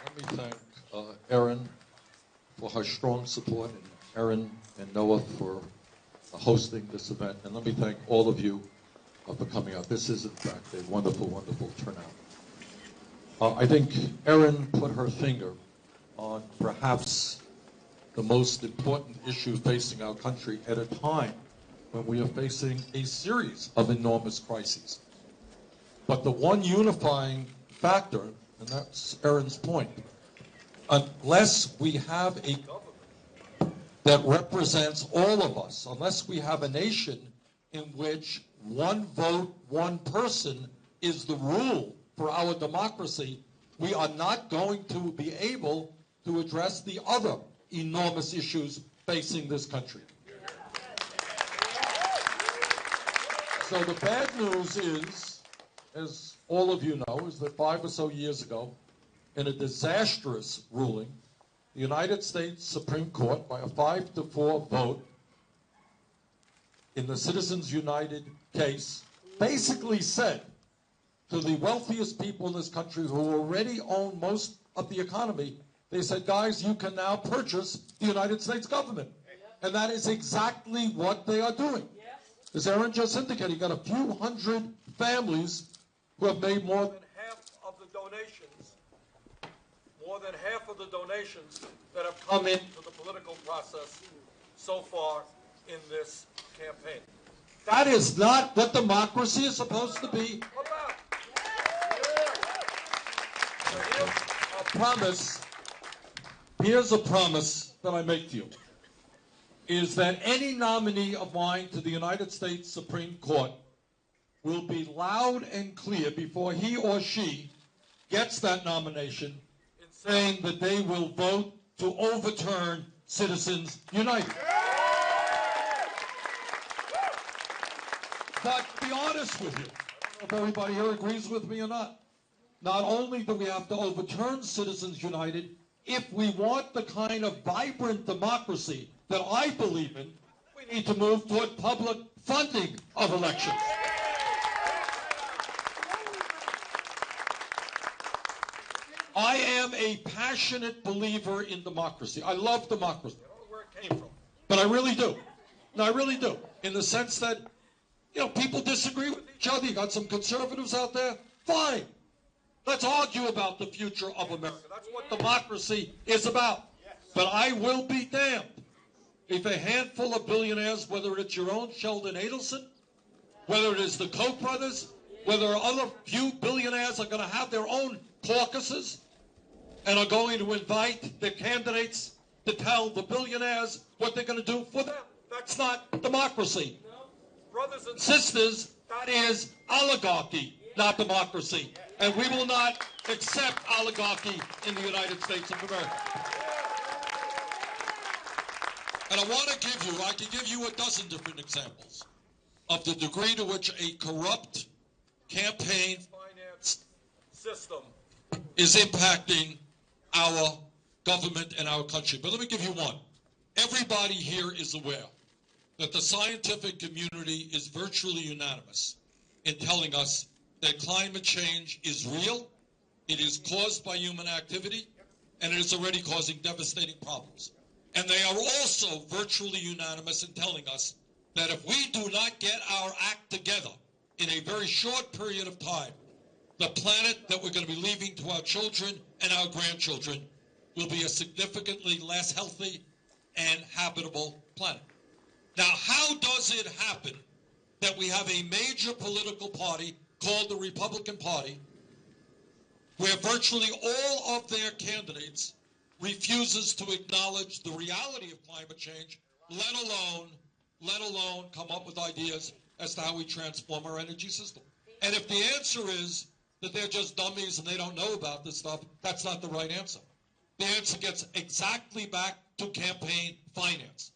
Let me thank Erin for her strong support, and Erin and Noah for hosting this event. And let me thank all of you for coming out. This is, in fact, a wonderful, wonderful turnout. I think Erin put her finger on perhaps the most important issue facing our country at a time when we are facing a series of enormous crises. But the one unifying factor, and that's Erin's point, unless we have a government that represents all of us, unless we have a nation in which one vote, one person is the rule for our democracy, we are not going to be able to address the other enormous issues facing this country. So the bad news is, as all of you know, is that 5 or so years ago, in a disastrous ruling, the United States Supreme Court, by a 5-4 vote, in the Citizens United case, basically said to the wealthiest people in this country who already own most of the economy, they said, guys, you can now purchase the United States government. And that is exactly what they are doing. As Erin just indicated, you got a few hundred families who have made more than half of the donations that have come into the political process so far in this campaign. That is not what democracy is supposed to be about. So here's a promise that I make to you, is that any nominee of mine to the United States Supreme Court will be loud and clear before he or she gets that nomination in saying that they will vote to overturn Citizens United. But to be honest with you, I don't know if everybody here agrees with me or not. Not only do we have to overturn Citizens United, if we want the kind of vibrant democracy that I believe in, we need to move toward public funding of elections. I am a passionate believer in democracy. I love democracy. I don't know where it came from, but I really do. No, I really do. In the sense that, you know, people disagree with each other. You got some conservatives out there. Fine. Let's argue about the future of America. That's what democracy is about. But I will be damned if a handful of billionaires, whether it's your own Sheldon Adelson, whether it is the Koch brothers, whether other few billionaires are going to have their own caucuses and are going to invite their candidates to tell the billionaires what they're going to do for them. That's not democracy. Brothers and sisters, that is oligarchy, not democracy. And we will not accept oligarchy in the United States of America. And I want to give you, I can give you a dozen different examples of the degree to which a corrupt campaign finance system is impacting our government and our country. But let me give you one. Everybody here is aware that the scientific community is virtually unanimous in telling us that climate change is real, it is caused by human activity, and it is already causing devastating problems. And they are also virtually unanimous in telling us that if we do not get our act together in a very short period of time, the planet that we're going to be leaving to our children and our grandchildren will be a significantly less healthy and habitable planet. Now, how does it happen that we have a major political party called the Republican Party, where virtually all of their candidates refuses to acknowledge the reality of climate change, let alone come up with ideas as to how we transform our energy system? And if the answer is that they're just dummies and they don't know about this stuff, that's not the right answer. The answer gets exactly back to campaign finance.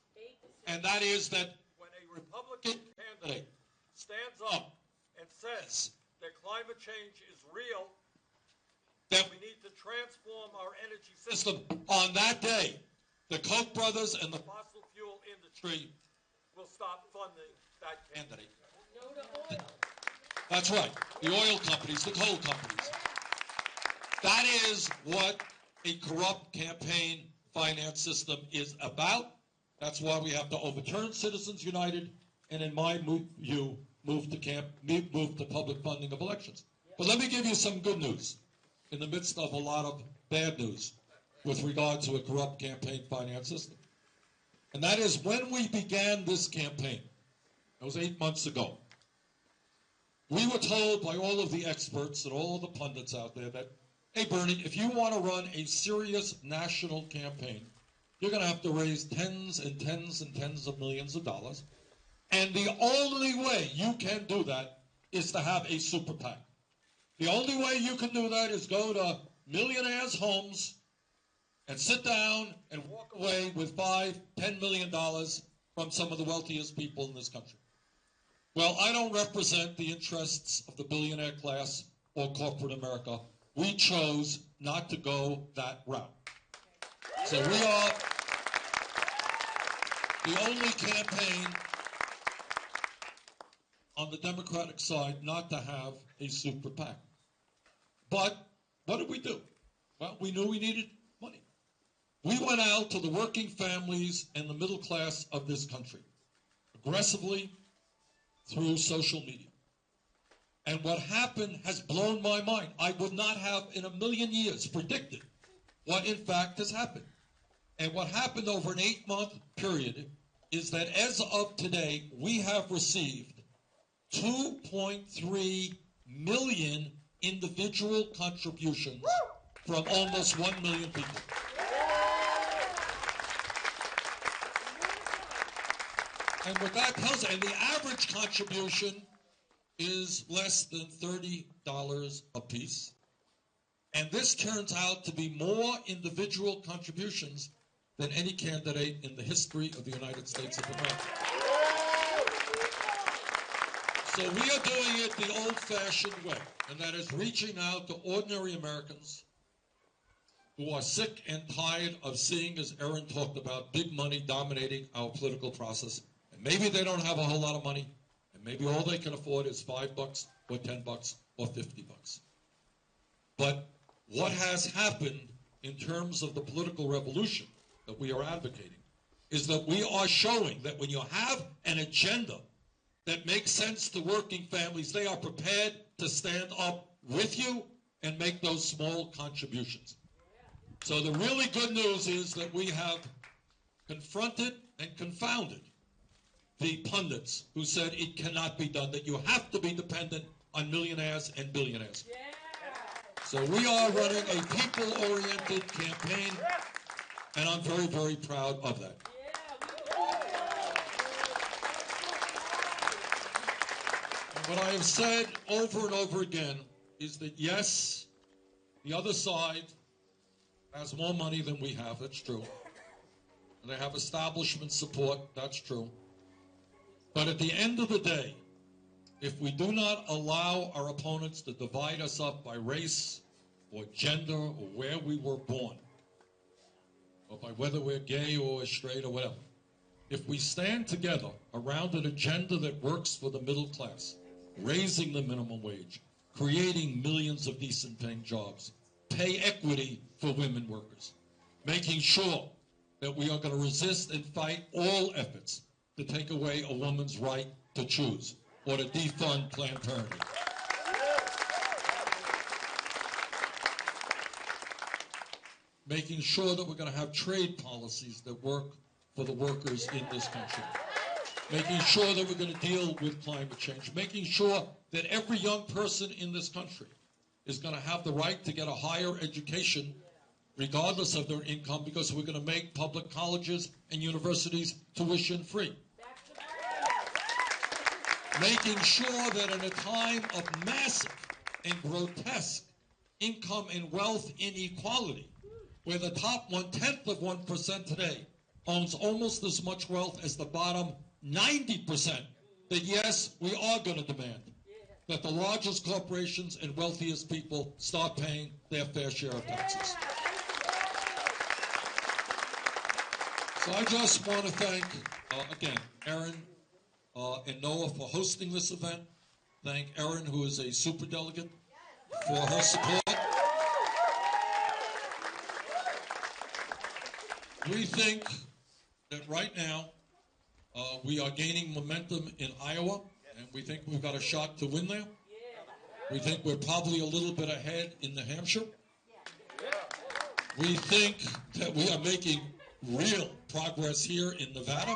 And that is that when a Republican candidate stands up and says that climate change is real, that we need to transform our energy system, on that day, the Koch brothers and the fossil fuel industry will stop funding that candidate. That's right. The oil companies, the coal companies. That is what a corrupt campaign finance system is about. That's why we have to overturn Citizens United, and in my view, move to public funding of elections. But let me give you some good news in the midst of a lot of bad news with regard to a corrupt campaign finance system. And that is, when we began this campaign, that was 8 months ago, we were told by all of the experts and all of the pundits out there that, hey, Bernie, if you want to run a serious national campaign, you're going to have to raise tens and tens and tens of millions of dollars. And the only way you can do that is to have a super PAC. The only way you can do that is go to millionaires' homes and sit down and walk away with $5–10 million from some of the wealthiest people in this country. Well, I don't represent the interests of the billionaire class or corporate America. We chose not to go that route. So we are the only campaign on the Democratic side not to have a super PAC. But what did we do? Well, we knew we needed money. We went out to the working families and the middle class of this country aggressively through social media. And what happened has blown my mind. I would not have in a million years predicted what in fact has happened. And what happened over an 8-month period is that as of today, we have received 2.3 million individual contributions from almost 1 million people. And what that tells us, and the average contribution is less than $30 a piece. And this turns out to be more individual contributions than any candidate in the history of the United States of America. So we are doing it the old-fashioned way, and that is reaching out to ordinary Americans who are sick and tired of seeing, as Erin talked about, big money dominating our political process. And maybe they don't have a whole lot of money, and maybe all they can afford is $5 or $10 or $50. But what has happened in terms of the political revolution that we are advocating is that we are showing that when you have an agenda that makes sense to working families, they are prepared to stand up with you and make those small contributions. So the really good news is that we have confronted and confounded the pundits who said it cannot be done, that you have to be dependent on millionaires and billionaires. So we are running a people-oriented campaign, and I'm very, very proud of that. And what I have said over and over again is that, yes, the other side has more money than we have, that's true. And they have establishment support, that's true. But at the end of the day, if we do not allow our opponents to divide us up by race or gender or where we were born, or by whether we're gay or straight or whatever, if we stand together around an agenda that works for the middle class, raising the minimum wage, creating millions of decent paying jobs, pay equity for women workers, making sure that we are going to resist and fight all efforts to take away a woman's right to choose or to defund Planned Parenthood. Making sure that we're going to have trade policies that work for the workers in this country. Making sure that we're going to deal with climate change. Making sure that every young person in this country is going to have the right to get a higher education regardless of their income, because we're going to make public colleges and universities tuition free. Making sure that in a time of massive and grotesque income and wealth inequality, where the top 0.1% today owns almost as much wealth as the bottom 90%, that yes, we are going to demand that the largest corporations and wealthiest people start paying their fair share of taxes. So I just want to thank, again, Erin and Noah for hosting this event. Thank Erin, who is a superdelegate, for her support. We think that right now we are gaining momentum in Iowa, and we think we've got a shot to win there. We think we're probably a little bit ahead in New Hampshire. We think that we are making real progress here in Nevada.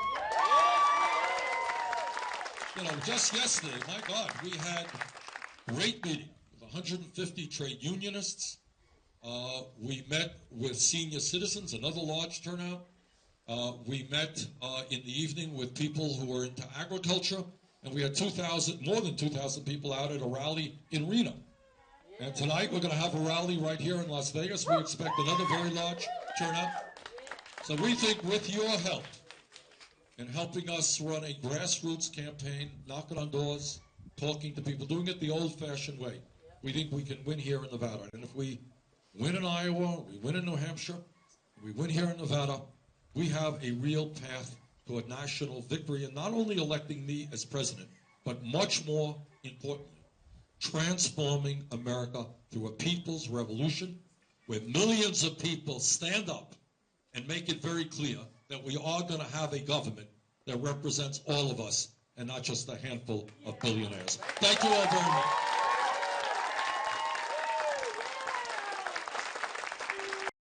You know, just yesterday, my God, we had a great meeting with 150 trade unionists. We met with senior citizens, another large turnout. We met in the evening with people who were into agriculture, and we had more than 2,000 people out at a rally in Reno. And tonight we're going to have a rally right here in Las Vegas. We expect another very large turnout. So we think with your help in helping us run a grassroots campaign, knocking on doors, talking to people, doing it the old-fashioned way, we think we can win here in Nevada. And if we win in Iowa, we win in New Hampshire, we win here in Nevada, we have a real path to a national victory, and not only electing me as president, but much more importantly, transforming America through a people's revolution where millions of people stand up and make it very clear that we are going to have a government that represents all of us and not just a handful of billionaires. Thank you all very much.